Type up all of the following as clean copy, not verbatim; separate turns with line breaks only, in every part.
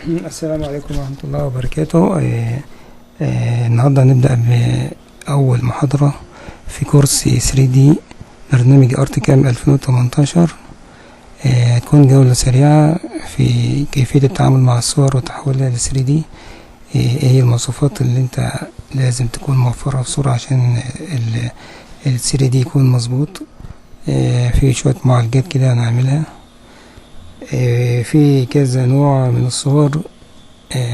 السلام عليكم ورحمة الله وبركاته. النهاردة هنبدأ بأول محاضرة في كورس 3D برنامج أرتكام 2018. هتكون جولة سريعة في كيفية التعامل مع الصور وتحويلها ل 3D. ايه هي المواصفات اللي انت لازم تكون موفرها في الصورة عشان ال 3D يكون مظبوط. في شوية معالجات كده هنعملها. في كذا نوع من الصور.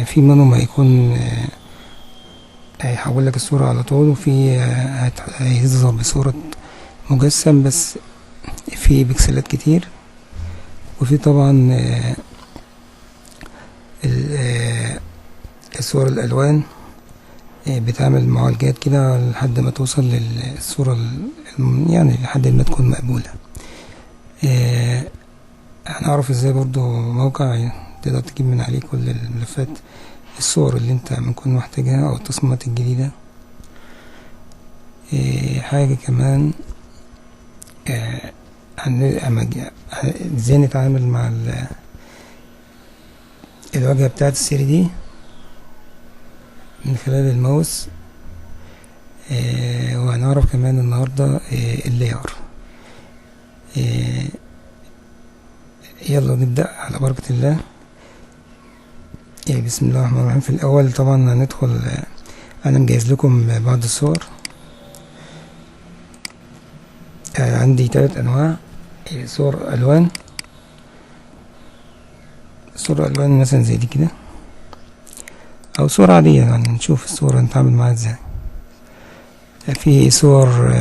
في منهم هيكون هيحول لك الصورة على طول، وفي هيظهر بصورة مجسم بس في بكسلات كتير. وفي طبعا الصور الألوان بتعمل معالجات كده لحد ما توصل للصورة يعني لحد ما تكون مقبولة. هنعرف ازاي برضو موقع تقدر تجيب من عليه كل الملفات الصور اللي انت ممكن محتاجها او التصميمات الجديدة. حاجة كمان ازاي نتعامل مع الواجهة بتاعت السيري دي من خلال الماوس. وهنعرف كمان النهاردة اللاير. يلا نبدأ على بركة الله. بسم الله الرحمن الرحيم. في الأول طبعا هندخل، أنا مجهز لكم بعض الصور. عندي 3 أنواع صور ألوان. صورة ألوان مثلا زي دي كده، أو صورة عادية، يعني نشوف الصورة نتعامل معاها ازاي. في صور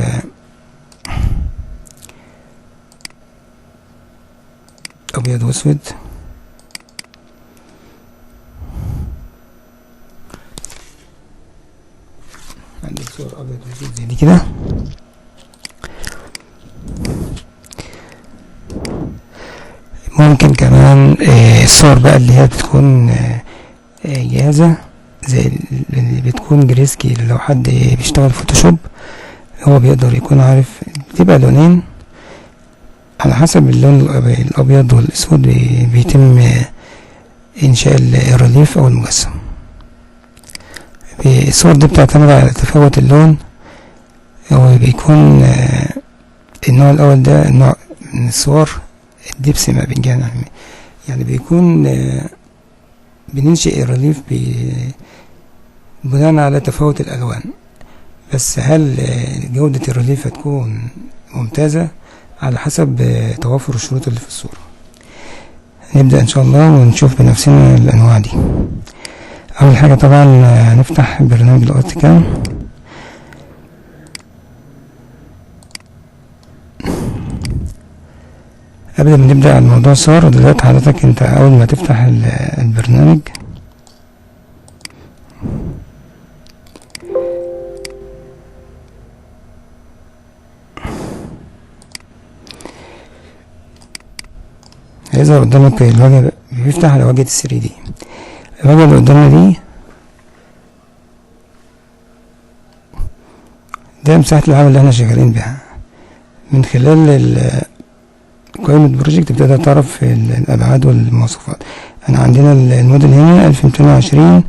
أبيض وأسود. عندي صور أبيض وأسود زي دي كده. ممكن كمان الصور بقى اللي هي بتكون جاهزة، زي اللي بتكون جريسكي. لو حد بيشتغل فوتوشوب هو بيقدر يكون عارف، بتبقى لونين على حسب اللون الأبيض والأسود بيتم إنشاء الريليف أو المجسم. الصور دي بتعتمد على تفاوت اللون. هو بيكون النوع الأول ده نوع من الصور الدبس ما بينجان، يعني بيكون بننشئ الريليف بناء على تفاوت الألوان. بس هل جودة الريليف هتكون ممتازة على حسب توافر الشروط اللي في الصورة. نبدأ إن شاء الله ونشوف بنفسنا الأنواع دي. أول حاجة طبعا هنفتح برنامج الأرتكام. قبل ما نبدأ على موضوع الصور دلوقتي، حضرتك انت أول ما تفتح البرنامج هيظهر قدامك الواجهة، بيفتح على واجهة الثري دي. الواجهة اللي قدامنا دي ده مساحة العمل اللي احنا شغالين بها. من خلال قائمة بروجكت بتقدر تعرف الأبعاد والمواصفات. أنا عندنا الموديل هنا 2220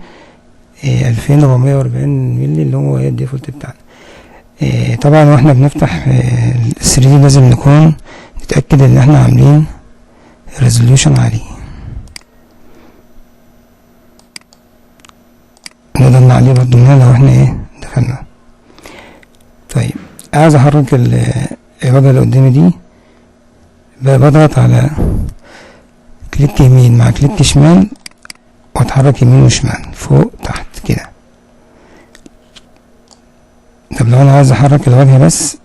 2440 مللي اللي هو الديفولت بتاعنا. طبعا واحنا بنفتح الثري دي لازم نكون نتأكد ان احنا عاملين ريزوليوشن عالي، نقدر نعليه برضو من هنا لو احنا دخلنا. طيب عايز احرك الواجهة اللي قدامي دي، بضغط على كليك يمين مع كليك شمال، واتحرك يمين وشمال فوق تحت كده. طب لو انا عايز احرك الواجهة بس،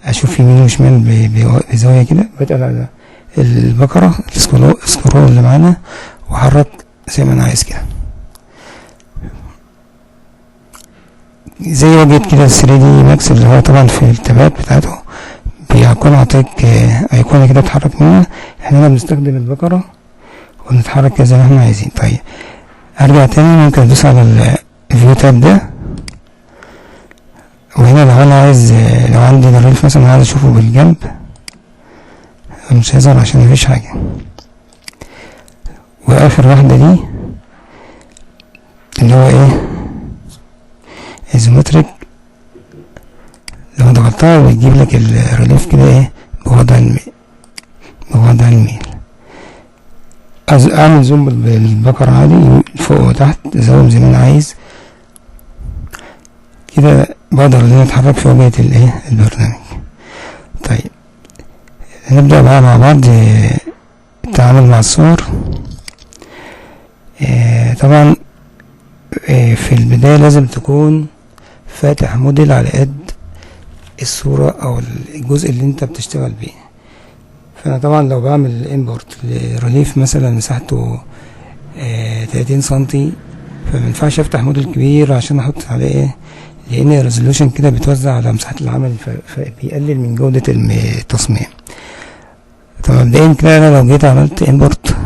اشوف يمين وشمال بزاوية كده، بتقل على البقرة السكرول اللي معانا واحرك زي ما انا عايز كده، زي واجهة كده 3D ماكس اللي هو طبعا في التابات بتاعته بيكون عطيك ايقونة كده تتحرك منها. احنا هنا بنستخدم البقرة ونتحرك كده زي ما احنا عايزين. طيب ارجع تاني، ممكن ادوس على الفيو تاب ده، وهنا لو انا عايز، لو عندي الريلف مثلا عايز اشوفه بالجنب مش هيظهر عشان مفيش حاجة. واخر واحدة دي اللي هو ايه ايزومتريك. لو ضغطتها بيجيب لك الريليف كده ايه بوضع الميل. اعمل زوم بالبكر عادي فوق وتحت، زوم زي ما انا عايز كده، بقدر ان انا اتحرك في واجهة الايه البرنامج. طيب نبدأ بقى مع بعض التعامل مع الصور. طبعا في البداية لازم تكون فاتح موديل على قد الصورة او الجزء اللي انت بتشتغل بيه. فانا طبعا لو بعمل امبورت لريليف مثلا مساحته 30 سنتي، فمينفعش افتح موديل كبير عشان احط عليه ايه، لان الريزولوشن كده بيتوزع على مساحة العمل فبيقلل من جودة التصميم. طب مبدئيا كده انا لو جيت عملت امبورت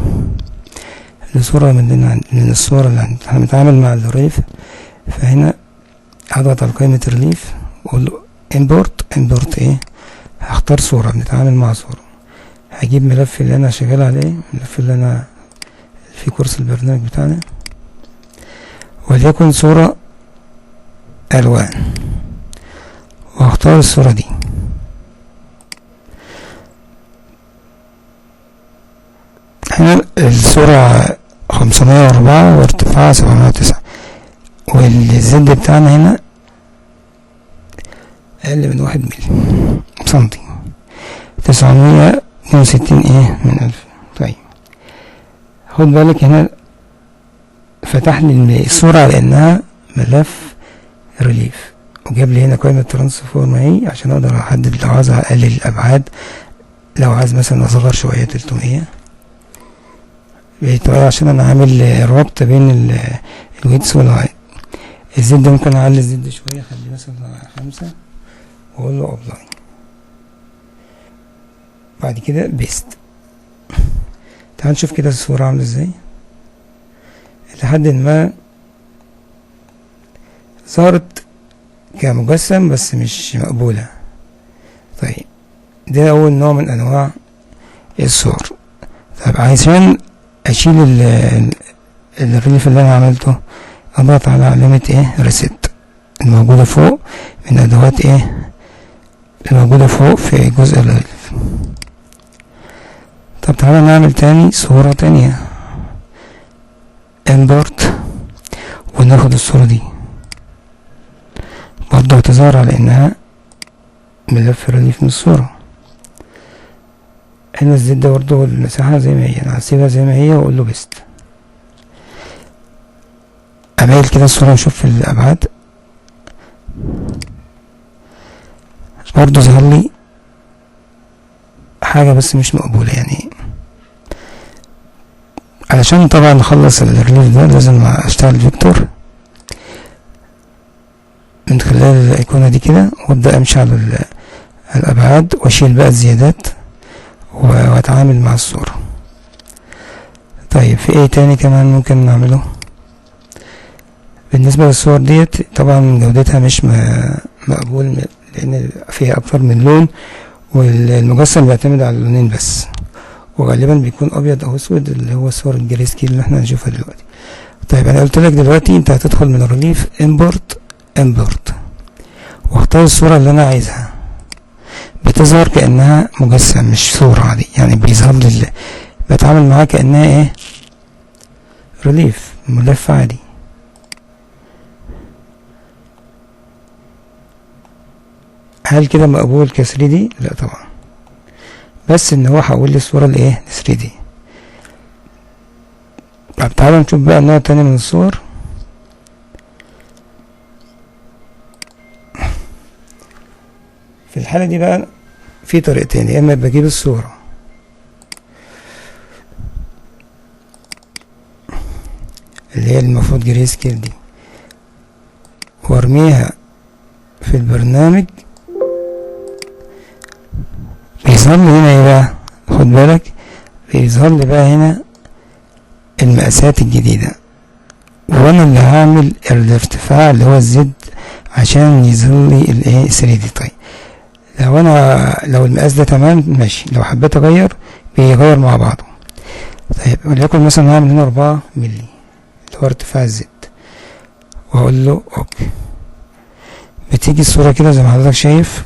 لصورة من الصور اللي هنتعامل مع الريليف، فهنا هضغط على قائمة ريليف واقول له امبورت ايه، هختار صورة، بنتعامل مع صورة. هجيب ملف اللي انا شغال عليه، الملف اللي انا في كورس البرنامج بتاعنا، وليكن صورة الوان، واختار الصورة دي. هنا الصورة 504 وارتفاعها 709، والزد بتاعنا هنا اقل من 1 ميل سنتي، 962 ايه من 1000. طيب خد بالك هنا فتح لي الصورة على انها ملف ريليف، وجاب لي هنا قائمة ترانسفورم اهي عشان اقدر احدد لو عايز اقلل الابعاد، لو عايز مثلا اصغر شوية 300 عشان انا عامل ربط بين الويدث والهايت. الزد ممكن اعلي الزد شوية، اخليه مثلا 5 واقول له ابلاي. بعد كده بيست. تعال نشوف كده الصورة عاملة ازاي. لحد ما ظهرت كمجسم بس مش مقبولة. طيب ده اول نوع من انواع الصور. طيب عشان اشيل الريليف اللي انا عملته، اضغط على علامة ايه ريست الموجودة فوق من ادوات ايه الموجودة فوق في جزء الريليف. طب تعالى نعمل تاني صورة تانية، امبورت، وناخد الصورة دي برضه هتظهر على انها ملف ريليف من الصورة. هنا الزد ده برضه المساحة زي ما هي، انا هسيبها زي ما هي واقول له بيست. اميل كده الصورة نشوف في الابعاد، برضه ظهر لي حاجة بس مش مقبولة. يعني علشان طبعا نخلص الريليف ده لازم اشتغل فيكتور من خلال الايقونة دي كده، وابدأ امشي على الابعاد واشيل بقى الزيادات واتعامل مع الصورة. طيب في ايه تاني كمان ممكن نعمله؟ بالنسبة للصور ديت طبعا جودتها مش مقبول، لان فيها اكتر من لون، والمجسم بيعتمد على اللونين بس، وغالبا بيكون ابيض او اسود، اللي هو صور الجري سكيل اللي احنا هنشوفها دلوقتي. طيب انا قلت لك دلوقتي انت هتدخل من الريليف امبورت واختار الصورة اللي انا عايزها، بتظهر كأنها مجسم مش صورة عادي، يعني بيظهر لي بتعامل معاها كأنها ايه ريليف ملف عادي. هل كده مقبول ك 3D؟ لا طبعا، بس ان هو حول لي الصورة لايه ل 3D. طب تعالوا نشوف بقى نوع تاني من الصور. في الحالة دي بقى في طريقتين، يا اما بجيب الصورة اللي هي المفروض جري سكيل دي وارميها في البرنامج، بيظهر لي هنا ايه بقى، خد بالك بيظهر لي بقى هنا المقاسات الجديدة، وانا اللي هعمل الارتفاع اللي هو الزد عشان يظهر لي الايه 3D. طيب لو المقاس ده تمام ماشي، لو حبيت اغير بيغير مع بعضه. طيب وليكن مثلا هعمل هنا 4 مللي اللي هو ارتفاع الزد، واقول له اوكي. بتيجي الصورة كده زي ما حضرتك شايف.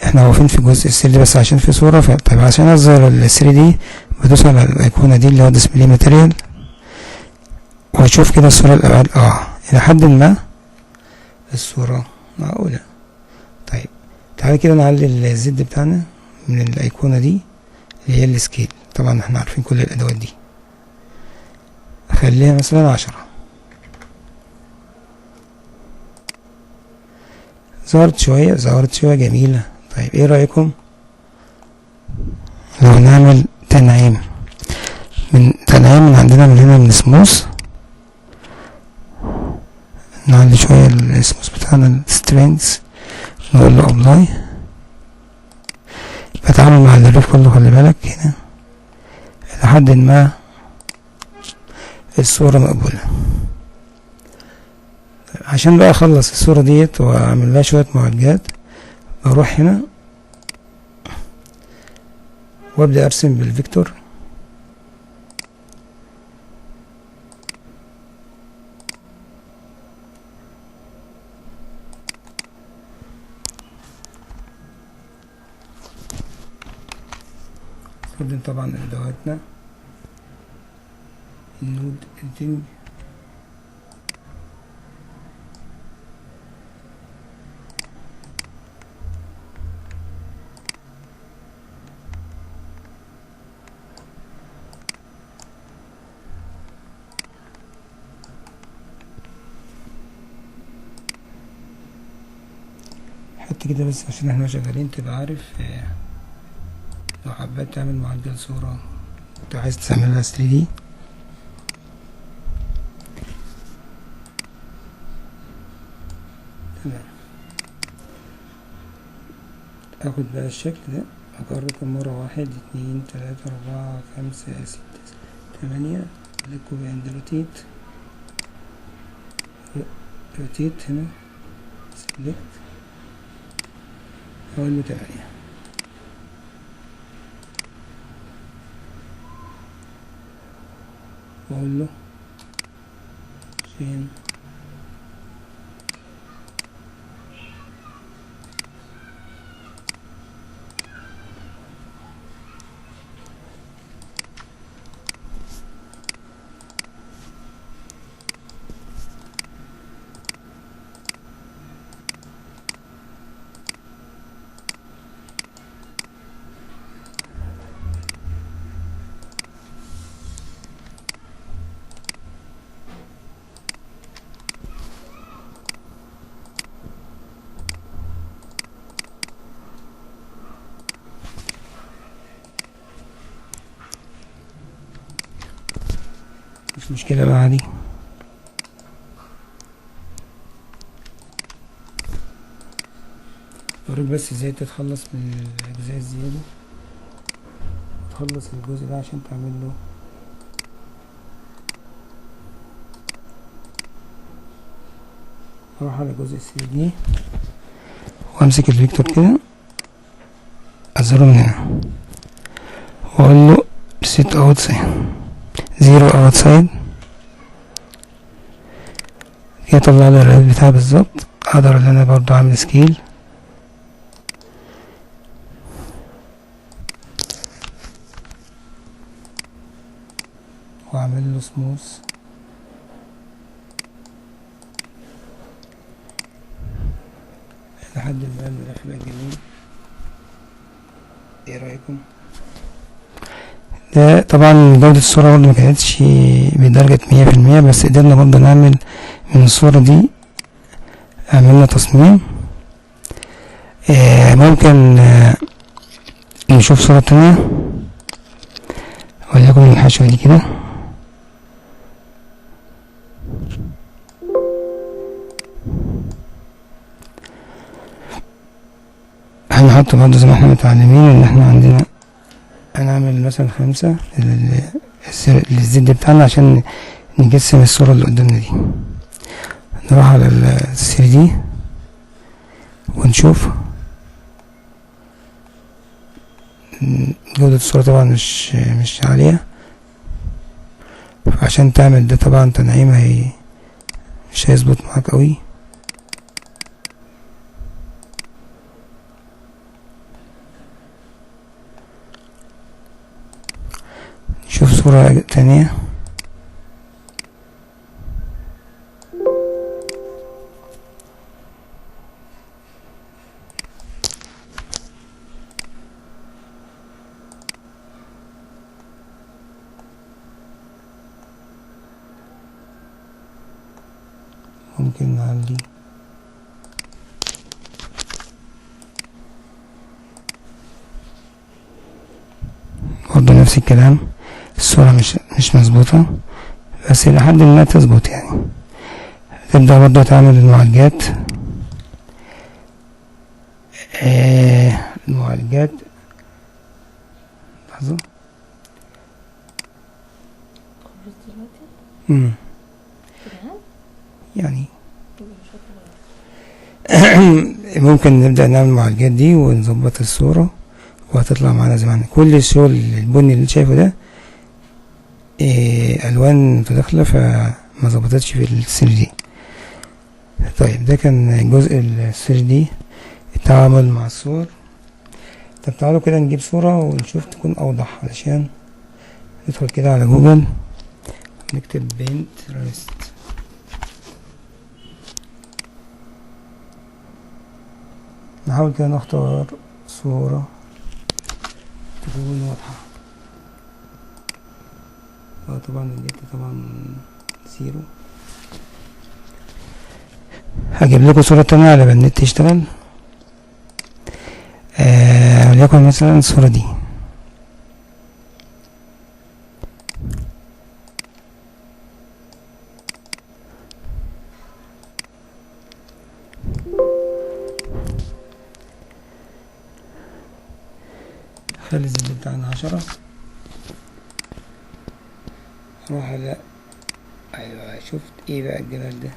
احنا واقفين في جزء ال 3 دي بس عشان في صورة. طيب عشان اظهر ال 3 دي بدوس على الايقونة دي اللي هو ديسبلاي ماتيريال، واشوف كده الصورة الابعاد الى حد ما الصورة معقولة. طيب تعالى كده نعلي الزد بتاعنا من الايقونة دي اللي هي السكيل. طبعا احنا عارفين كل الادوات دي. اخليها مثلا 10. ظهرت شوية جميلة. طيب ايه رأيكم لو نعمل تنعيم من عندنا من هنا من سموث، نعلي شوية السموث بتاعنا السترينجز، نقول له ابلاي. بتعامل مع الريف كله، خلي بالك هنا لحد ما الصورة مقبولة. عشان بقى اخلص الصورة ديت واعمل لها شوية معالجات، بروح هنا وابدأ ارسم بالفيكتور. نستخدم طبعا ادواتنا النود اديتنج. حط كده بس عشان احنا شغالين تبقى عارف. لو حبيت تعمل معدل صورة انت عايز تعملها 3D، تمام. اخد بقى الشكل ده اكرره مرة 1 2 3 4 5 6 8. لكم عند روتيت هنا سيلكت، اقول له 8. واقول له فين مش مشكلة بقى عادي. اوريك بس ازاي تتخلص من الاجزاء الزيادة، تخلص الجزء ده عشان تعمل له اروح على جزء 3D وامسك الفيكتور كده اظهره من هنا واقول له set outside 0 outside كده طلع لي الرياض بتاعي بالظبط. اقدر ان انا برضو اعمل سكيل واعمل له سموث لحد ما الملف يبقى جميل. ايه رايكم؟ ده طبعا جودة الصورة برضه مكانتش بدرجة 100%، بس قدرنا برضه نعمل من الصورة دي عملنا تصميم. ممكن نشوف صورة تانية وليكن الحشوة دي كده. هنحط برضه زي ما احنا متعلمين ان احنا عندنا هنعمل مثلا 5 للزد بتاعنا عشان نجسم الصورة اللي قدامنا دي. نروح على ال 3D ونشوف جودة الصورة. طبعا مش عالية، عشان تعمل ده طبعا تنعيم مش هيظبط معاك قوي. شوف صورة تانية. ممكن نعلي برضه نفس الكلام، الصورة مش مظبوطة، بس إلى حد ما تظبط يعني. تبدأ برضه تعمل المعالجات. المعالجات لحظة. يعني ممكن نبدأ نعمل المعالجات دي ونظبط الصورة وهتطلع معانا زي ما احنا. كل الشغل البني اللي انت شايفه ده ألوان متداخلة فما ظبطتش في ال 3D. طيب ده كان جزء ال 3D التعامل مع الصور. طب تعالوا كده نجيب صورة ونشوف تكون أوضح، علشان ندخل كده على جوجل نكتب بنترست. نحاول كده نختار صورة تكون واضحة. طبعا النت طبعا 0. هجيب لكم صورة تانية على النت يشتغل. وليكن مثلا الصورة دي. خلي الزد بتاعنا 10. اروح على ايوه شفت ايه بقى الجمال ده.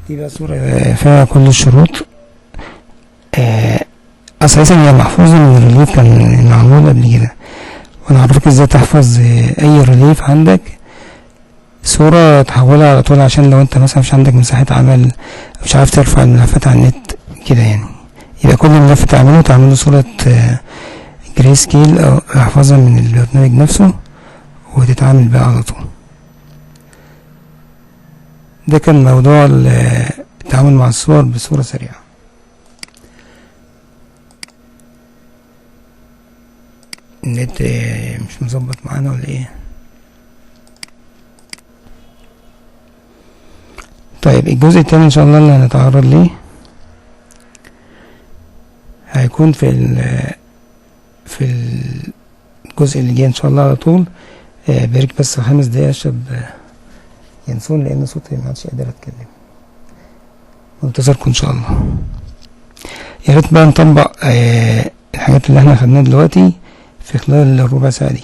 دي بقى صورة فيها كل الشروط. اساسا هي محفوظة من الريليف كان معمول قبل كده، وانا هعرفك ازاي تحفظ اي ريليف عندك صورة تحولها على طول، عشان لو انت مثلا مش عندك مساحة عمل مش عارف ترفع الملفات على النت كده يعني، يبقى كل ملف تعمله صورة جري سكيل او احفظها من البرنامج نفسه وتتعامل بقى على طول. ده كان موضوع التعامل مع الصور بصورة سريعة. النت مش مظبط معانا ولا ايه؟ طيب الجزء التاني ان شاء الله اللي هنتعرض ليه هيكون في الجزء اللي جاي ان شاء الله على طول. بريك بس 5 دقايق عشان ينسون، لان صوتي ما عادش قادر اتكلم. منتظركم ان شاء الله. يا ريت بقى نطبق الحاجات اللي احنا خدناها دلوقتي في خلال الربع ساعة دي.